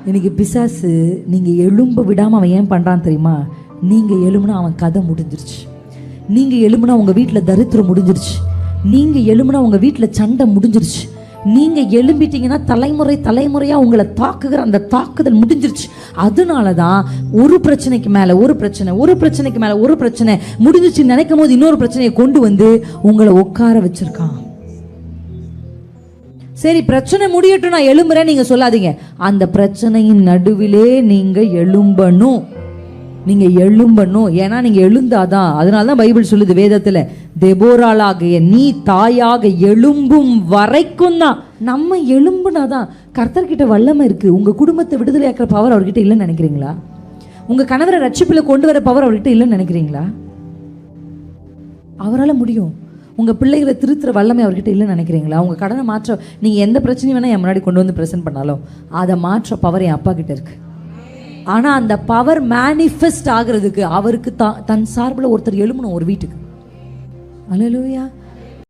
இன்னைக்கு பிசாசு நீங்கள் எழும்ப விடாமல் அவன் ஏன் பண்ணுறான் தெரியுமா? நீங்கள் எழும்புனா அவன் கதை முடிஞ்சிருச்சு. நீங்கள் எழும்புனா உங்கள் வீட்டில் தரித்திரம் முடிஞ்சிருச்சு. நீங்கள் எழும்புனா உங்கள் வீட்டில் சண்டை முடிஞ்சிருச்சு. நீங்கள் எழும்பிட்டீங்கன்னா தலைமுறை தலைமுறையாக உங்களை தாக்குகிற அந்த தாக்குதல் முடிஞ்சிருச்சு. அதனால தான் ஒரு பிரச்சனைக்கு மேலே ஒரு பிரச்சனை, ஒரு பிரச்சனைக்கு மேலே ஒரு பிரச்சனை முடிஞ்சிருச்சுன்னு நினைக்கும் போது இன்னொரு பிரச்சனையை கொண்டு வந்து உங்களை உட்கார வச்சிருக்கான். சரி, பிரச்சனை முடியட்டும், நான் எழும்புறேன் நீங்க சொல்லாதீங்க. அந்த பிரச்சனையின் நடுவிலே நீங்க எழும்பணும். நீங்க எழும்பணும். ஏன்னா நீங்க எழுந்தாதான். அதனாலதான் பைபிள் சொல்லுது வேதத்துல, தெபோராளாகிய நீ தாயாக எழும்பும் வரைக்கும் தான். நம்ம எழும்புனாதான் கர்த்தர்கிட்ட வல்லமை இருக்கு. உங்க குடும்பத்தை விடுதலையாக்குற பவர் அவர்கிட்ட இல்லைன்னு நினைக்கிறீங்களா? உங்க கணவரை ரட்சிப்புல கொண்டு வர பவர் அவர்கிட்ட இல்லைன்னு நினைக்கிறீங்களா? அவரால் முடியும். உங்கள் பிள்ளைகளை திருத்துற வல்லமை அவர்கிட்ட இல்லைன்னு நினைக்கிறீங்களா? உங்கள் கடனை மாற்ற நீங்கள் எந்த பிரச்சனையும் வேணால் என் முன்னாடி கொண்டு வந்து ப்ரெசென்ட் பண்ணாலும் அதை மாற்ற பவர் என் அப்பா கிட்ட இருக்கு. ஆனால் அந்த பவர் மேனிஃபெஸ்ட் ஆகிறதுக்கு அவருக்கு தன் சார்பில் ஒருத்தர் எழுமணும் ஒரு வீட்டுக்கு. அல்லேலூயா.